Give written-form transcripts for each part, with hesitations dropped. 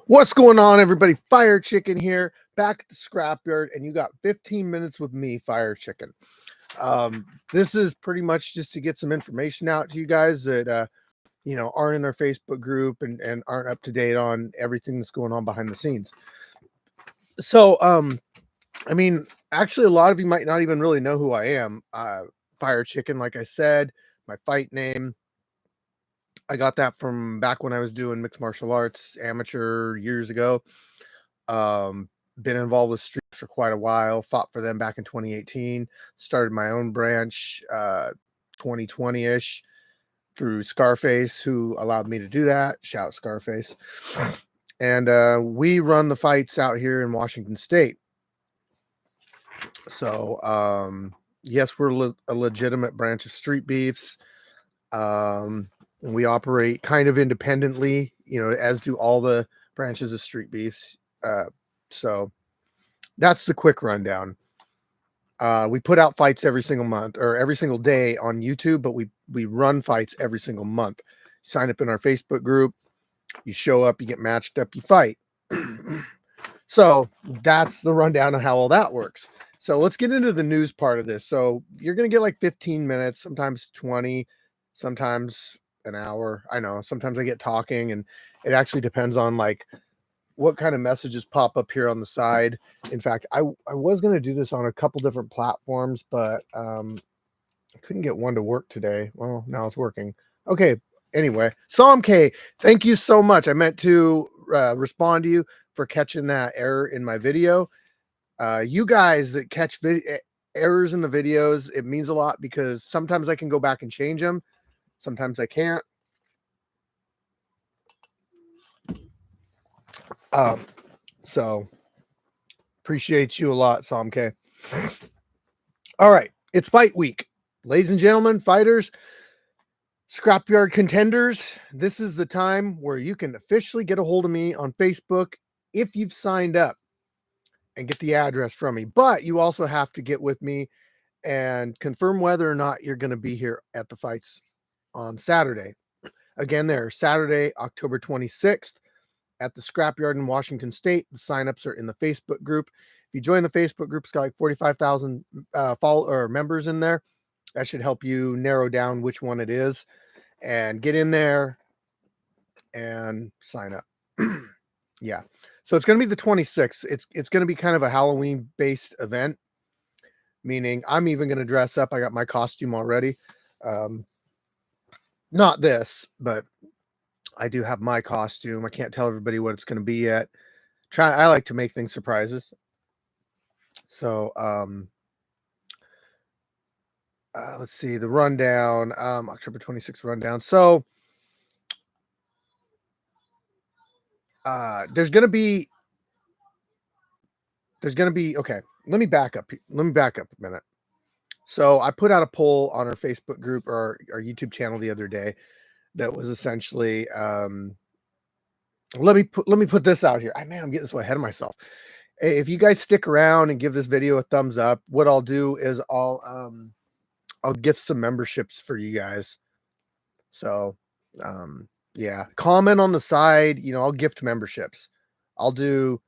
What's going on, everybody? Firechicken here, back at the Scrapyard, and you got 15 minutes with me, Firechicken. This is pretty much just to get some information out to you guys that aren't in our Facebook group and aren't up to date on everything that's going on behind the scenes. So, actually, a lot of you might not even really know who I am. Firechicken, like I said, my fight name. I got that from back when I was doing mixed martial arts amateur years ago. Been involved with street for quite a while, fought for them back in 2018, started my own branch 2020-ish through Scarface, who allowed me to do that. Shout Scarface. And we run the fights out here in Washington State. So yes, we're a legitimate branch of Street Beefs. And we operate kind of independently, as do all the branches of Street Beefs. So that's the quick rundown. We put out fights every single month or every single day on YouTube, but we run fights every single month. Sign up in our Facebook group, you show up, you get matched up, you fight. So that's the rundown of how all that works. So let's get into the news part of this. So you're going to get like 15 minutes, sometimes 20, sometimes an hour. I know sometimes I get talking, and it actually depends on like what kind of messages pop up here on the side. In fact, I was going to do this on a couple different platforms, but I couldn't get one to work today. Well, now it's working. Okay. Anyway, Psalm K, thank you so much. I meant to respond to you for catching that error in my video. You guys that catch errors in the videos, it means a lot because sometimes I can go back and change them. Sometimes I can't. So appreciate you a lot, Psalm K. All right, it's fight week. Ladies and gentlemen, fighters, Scrapyard contenders, this is the time where you can officially get a hold of me on Facebook if you've signed up and get the address from me. But you also have to get with me and confirm whether or not you're going to be here at the fights on Saturday. Again, there, Saturday, October 26th at the Scrapyard in Washington State. The signups are in the Facebook group. If you join the Facebook group, it's got like 45,000 members in there. That should help you narrow down which one it is and get in there and sign up. Yeah. So it's going to be the 26th. It's going to be kind of a Halloween based event, meaning I'm even going to dress up. I got my costume already. Not this, but I do have my costume. I can't tell everybody what it's going to be yet. I like to make things surprises. So, let's see the rundown, October 26th rundown. So, there's going to be, okay, let me back up a minute. So I put out a poll on our Facebook group or our YouTube channel the other day that was essentially, let me put this out here. I'm getting so ahead of myself. If you guys stick around and give this video a thumbs up, what I'll do is I'll gift some memberships for you guys. So, yeah, comment on the side, I'll gift memberships. I'll do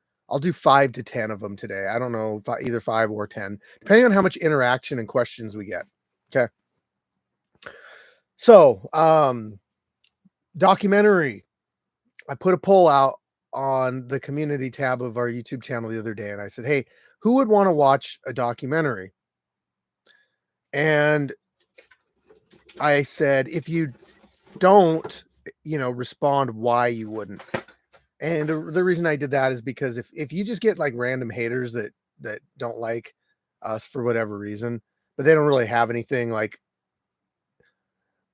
5 to 10 of them today. I don't know, either 5 or 10, depending on how much interaction and questions we get. Okay. So, documentary. I put a poll out on the community tab of our YouTube channel the other day, and I said, hey, who would want to watch a documentary? And I said, if you don't, respond why you wouldn't. And the reason I did that is because if you just get like random haters that don't like us for whatever reason, but they don't really have anything like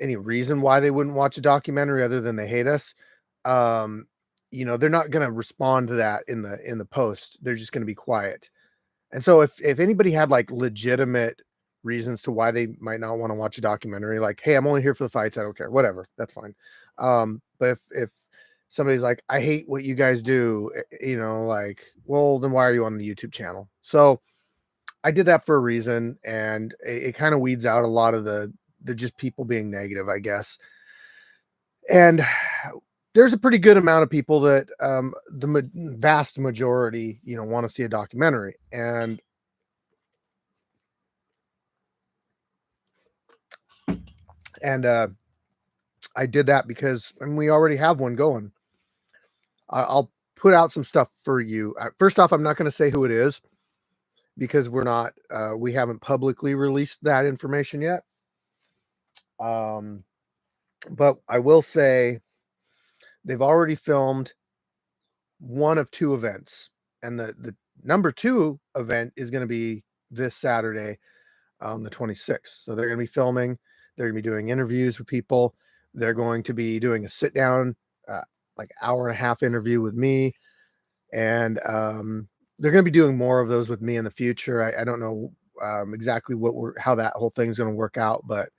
any reason why they wouldn't watch a documentary other than they hate us, they're not going to respond to that in the post. They're just going to be quiet. And so if anybody had like legitimate reasons to why they might not want to watch a documentary, like, hey, I'm only here for the fights, I don't care, whatever, that's fine. But if somebody's like, I hate what you guys do, like, well, then why are you on the YouTube channel? So I did that for a reason, and it kind of weeds out a lot of the just people being negative, I guess. And there's a pretty good amount of people that the vast majority, want to see a documentary. And I did that because we already have one going. I'll put out some stuff for you. First off, I'm not going to say who it is because we haven't publicly released that information yet. But I will say they've already filmed one of two events, and the number 2 event is going to be this Saturday, the 26th. So they're going to be filming. They're going to be doing interviews with people. They're going to be doing a sit down, like hour and a half interview with me. And they're going to be doing more of those with me in the future. I don't know exactly how that whole thing's going to work out, but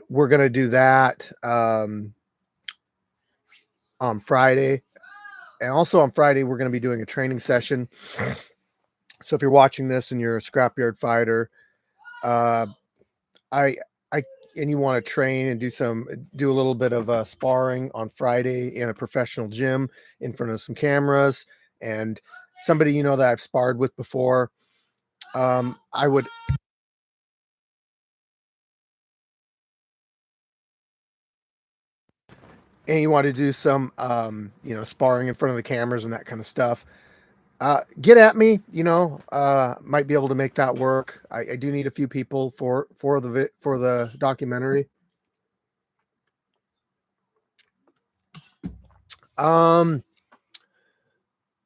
we're going to do that on Friday. And also on Friday, we're going to be doing a training session. So if you're watching this and you're a Scrapyard fighter, and you want to train and do a little bit of sparring on Friday in a professional gym in front of some cameras and somebody that I've sparred with before, I would. And you want to do some, sparring in front of the cameras and that kind of stuff, get at me. Might be able to make that work. I do need a few people for the documentary.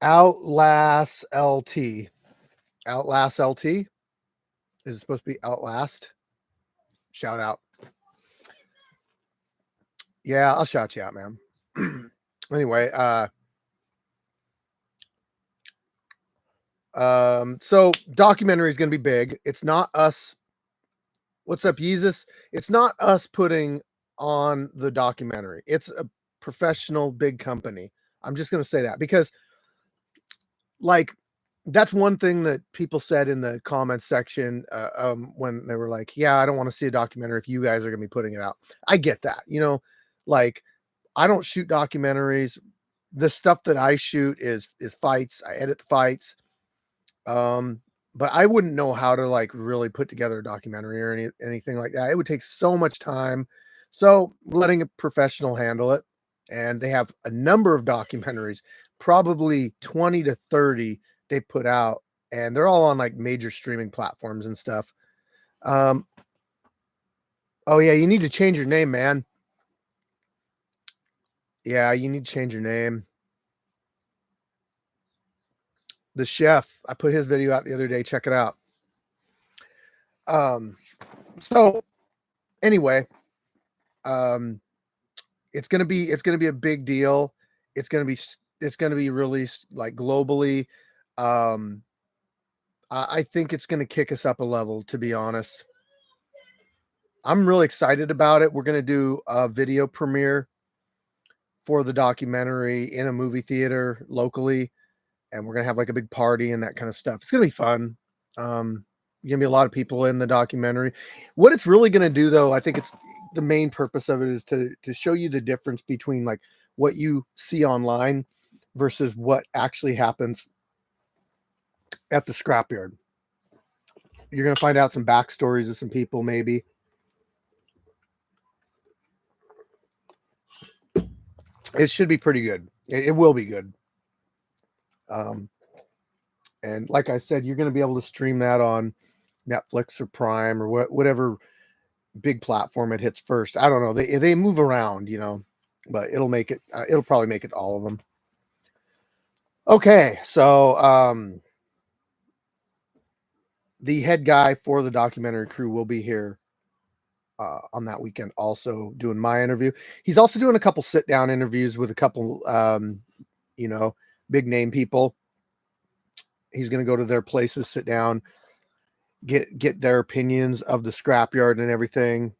Outlast LT. Outlast LT. Is it supposed to be Outlast? Shout out. Yeah, I'll shout you out, man. Anyway, so documentary is going to be big. It's not us. What's up, Yeezus? It's not us putting on the documentary. It's a professional big company. I'm just going to say that because that's one thing that people said in the comments section when they were like, yeah, I don't want to see a documentary if you guys are going to be putting it out. I get that. I don't shoot documentaries. The stuff that I shoot is fights. I edit the fights. But I wouldn't know how to really put together a documentary or anything like that. It would take so much time. So letting a professional handle it. And they have a number of documentaries, probably 20 to 30 they put out, and they're all on major streaming platforms and stuff. Oh yeah, you need to change your name, man. Yeah, you need to change your name. The Chef, I put his video out the other day. Check it out. So anyway, it's gonna be a big deal. It's gonna be released globally. I think it's gonna kick us up a level, to be honest. I'm really excited about it. We're gonna do a video premiere for the documentary in a movie theater locally, and we're gonna have a big party and that kind of stuff. It's gonna be fun. Gonna be a lot of people in the documentary. What it's really gonna do, though, I think it's the main purpose of it is to show you the difference between what you see online versus what actually happens at the scrapyard. You're gonna find out some backstories of some people, maybe. It should be pretty good. It will be good. And like I said, you're going to be able to stream that on Netflix or Prime or whatever big platform it hits first. I don't know. They move around, but it'll probably make it all of them. Okay, so the head guy for the documentary crew will be here on that weekend, also doing my interview. He's also doing a couple sit down interviews with a couple, big name people. He's going to go to their places, sit down, get their opinions of the scrapyard and everything.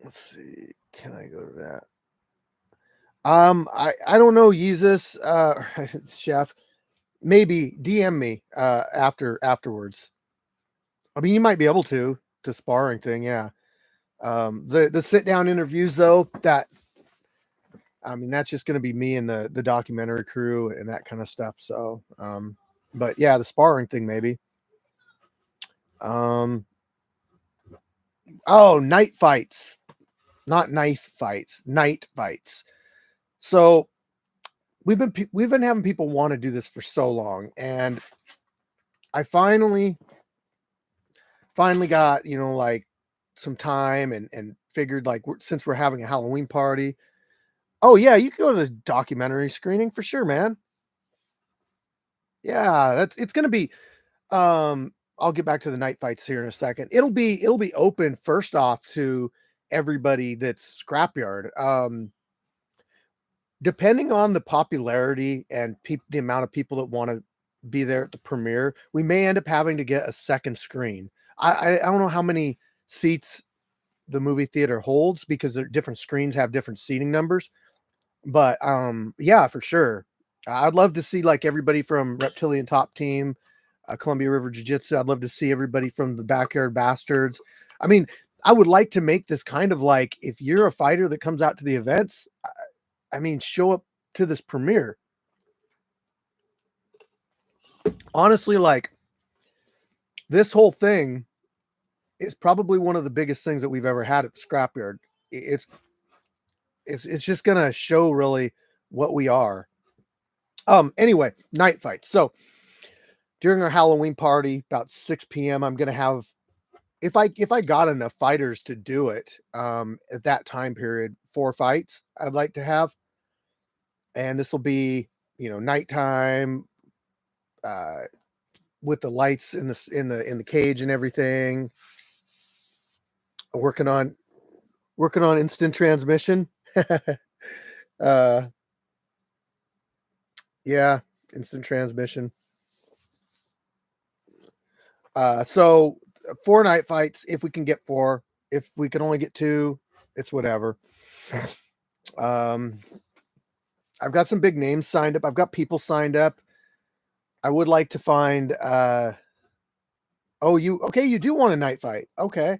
Let's see. Can I go to that? I don't know, Yeezus, Chef. Maybe DM me afterwards. I mean, you might be able to sparring thing, yeah. The sit down interviews though, I mean, that's just going to be me and the documentary crew and that kind of stuff. So, but yeah, the sparring thing maybe. Oh, night fights, not knife fights, night fights. So we've been having people want to do this for so long, and I finally got, like some time and figured like since we're having a Halloween party. Oh yeah, you can go to the documentary screening for sure, man. Yeah, it's gonna be. I'll get back to the night fights here in a second. It'll be open first off to everybody that's Scrapyard. Depending on the popularity and the amount of people that want to be there at the premiere, we may end up having to get a second screen. I don't know how many seats the movie theater holds because different screens have different seating numbers. But yeah, for sure. I'd love to see like everybody from Reptilian Top Team, Columbia River Jiu-Jitsu. I'd love to see everybody from the Backyard Bastards. I mean, I would like to make this kind of like, if you're a fighter that comes out to the events, I mean, show up to this premiere. Honestly, like this whole thing is probably one of the biggest things that we've ever had at the Scrapyard. It's it's just gonna show really what we are. Anyway, night fights. So during our Halloween party, about 6 p.m., I'm gonna have, if I got enough fighters to do it, at that time period, 4 fights I'd like to have. And this will be, nighttime, uh, with the lights in the cage and everything. Working on instant transmission. uh yeah, instant transmission. So 4 night fights if we can get 4. If we can only get 2, it's whatever. Um I've got some big names signed up. I've got people signed up. I would like to find oh, you do want a night fight. Okay.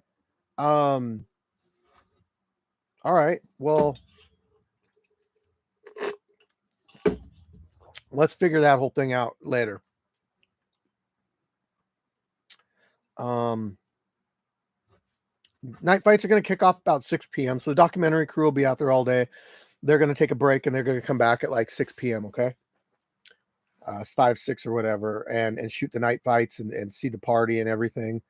Um all right. Well, let's figure that whole thing out later. Um Night fights are going to kick off about 6 p.m. So the documentary crew will be out there all day. They're going to take a break and they're going to come back at like 6 p.m. Okay. It's 5, 6 or whatever, and shoot the night fights and see the party and everything.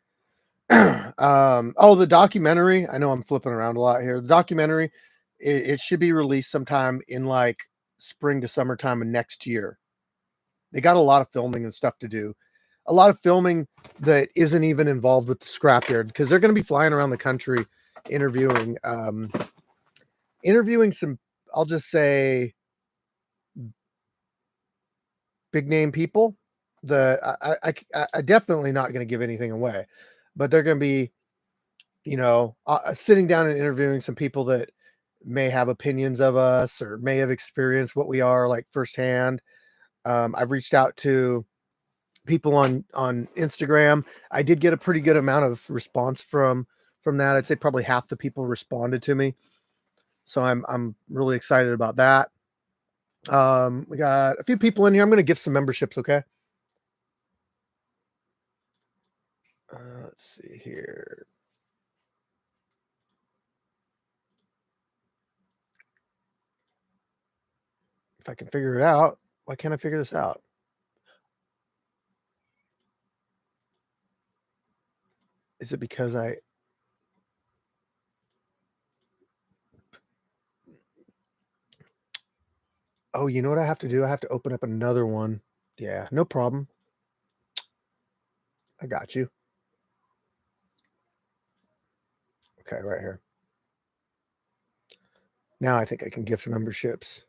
Oh, the documentary. I know I'm flipping around a lot here. The documentary, it should be released sometime in like spring to summertime of next year. They got a lot of filming and stuff to do. A lot of filming that isn't even involved with the Scrapyard because they're going to be flying around the country interviewing some, I'll just say, big name people. I definitely not going to give anything away, but they're going to be, sitting down and interviewing some people that may have opinions of us or may have experienced what we are like firsthand. I've reached out to people on Instagram. I did get a pretty good amount of response from that. I'd say probably half the people responded to me. So I'm really excited about that. We got a few people in here. I'm going to give some memberships, okay? Let's see here. If I can figure it out. Why can't I figure this out? Is it because oh, you know what I have to do? I have to open up another one. Yeah, no problem. I got you. Okay, right here. Now I think I can gift memberships.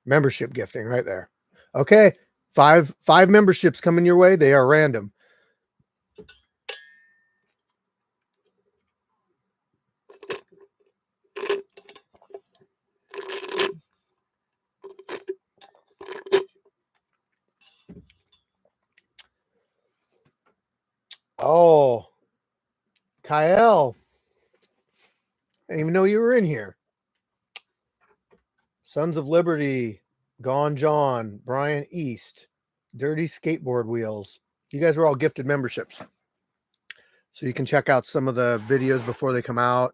Membership gifting right there. Okay, five memberships coming your way. They are random. Oh, Kyle. I didn't even know you were in here. Sons of Liberty, Gone John, Brian East, Dirty Skateboard Wheels. You guys were all gifted memberships. So you can check out some of the videos before they come out.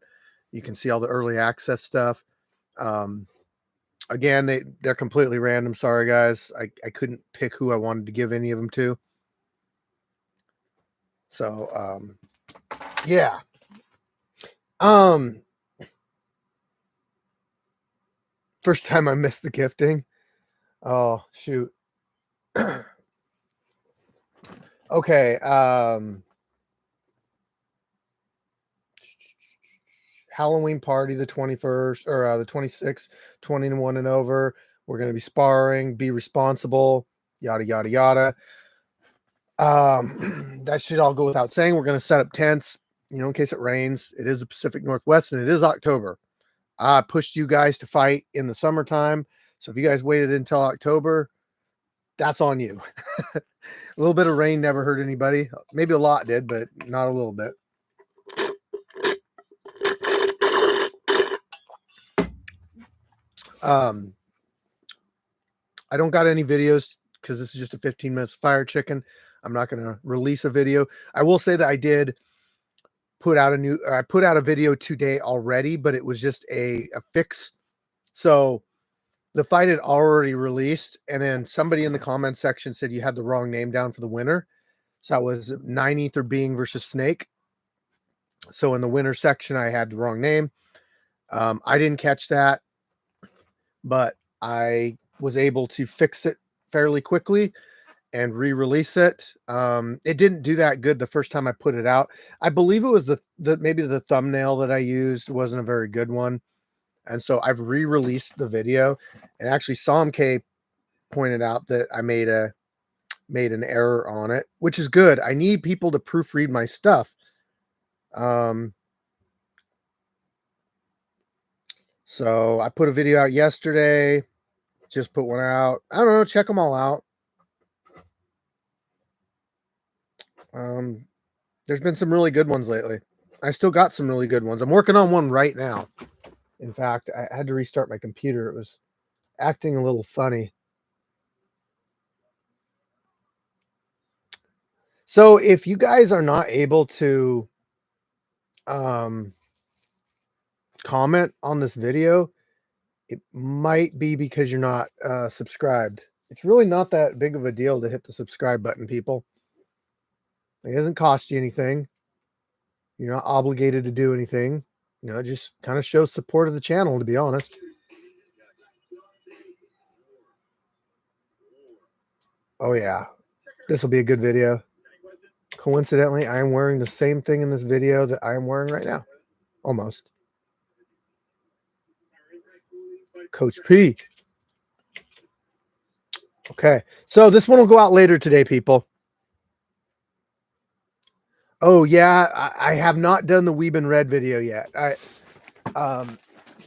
You can see all the early access stuff. Again, they're completely random. Sorry, guys. I couldn't pick who I wanted to give any of them to. So, yeah. First time I missed the gifting. Oh, shoot. Okay. Halloween party, the 21st or the 26th, 21 and over. We're going to be sparring, be responsible, yada, yada, yada. That should all go without saying. We're going to set up tents, in case it rains. It is the Pacific Northwest and it is October. I pushed you guys to fight in the summertime. So if you guys waited until October, that's on you. A little bit of rain never hurt anybody. Maybe a lot did, but not a little bit. I don't got any videos because this is just a 15 minutes fire chicken. I'm not going to release a video. I will say that I did put out a video today already, but it was just a fix. So the fight had already released, and then somebody in the comment section said you had the wrong name down for the winner. So that was 9 Ether Being versus Snake. So in the winner section, I had the wrong name. I didn't catch that, but I was able to fix it fairly quickly and re-release it. It didn't do that good the first time I put it out. I believe it was maybe the thumbnail that I used wasn't a very good one. And so I've re-released the video, and actually Som K pointed out that I made an error on it, which is good. I need people to proofread my stuff. So I put a video out yesterday, just put one out. I don't know, check them all out. There's been some really good ones lately. I still got some really good ones. I'm working on one right now. In fact, I had to restart my computer. It was acting a little funny. So if you guys are not able to comment on this video, it might be because you're not subscribed. It's really not that big of a deal to hit the subscribe button, people. It doesn't cost you anything. You're not obligated to do anything. It just kind of shows support of the channel, to be honest. Oh, yeah. This will be a good video. Coincidentally, I am wearing the same thing in this video that I am wearing right now. Almost. Coach P. Okay. So this one will go out later today, people. Oh, yeah. I have not done the Weebin Red video yet. That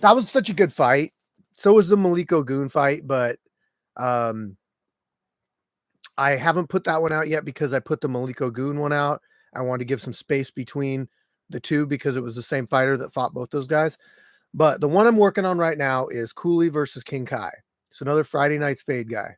was such a good fight. So was the Maliko Goon fight, but I haven't put that one out yet because I put the Maliko Goon one out. I wanted to give some space between the two because it was the same fighter that fought both those guys. But the one I'm working on right now is Cooley versus King Kai. It's another Friday Night's Fade guy.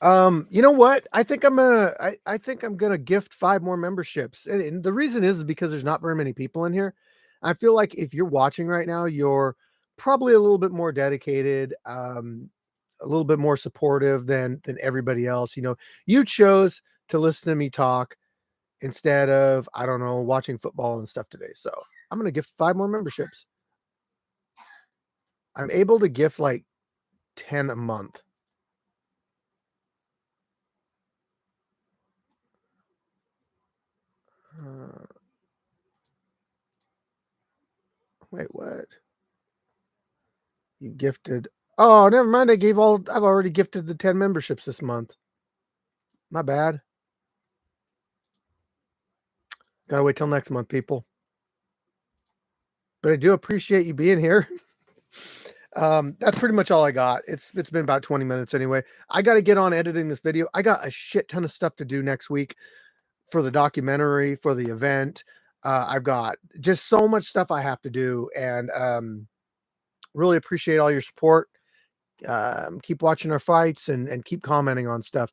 You know what? I think I'm gonna gift 5 more memberships. And the reason is because there's not very many people in here. I feel like if you're watching right now, you're probably a little bit more dedicated, a little bit more supportive than everybody else. You chose to listen to me talk instead of, I don't know, watching football and stuff today. So I'm gonna gift 5 more memberships. I'm able to gift like 10 a month. Wait, what? You gifted. Oh, never mind. I've already gifted the 10 memberships this month. My bad. Gotta wait till next month, people. But I do appreciate you being here. That's pretty much all I got. It's been about 20 minutes anyway. I got to get on editing this video. I got a shit ton of stuff to do next week for the documentary, for the event. I've got just so much stuff I have to do, and really appreciate all your support. Keep watching our fights and keep commenting on stuff.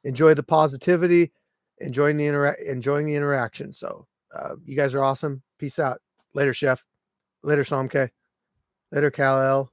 Enjoy the positivity, enjoying the interaction. So you guys are awesome. Peace out. Later, Chef. Later, Somke. Later, Kal-El.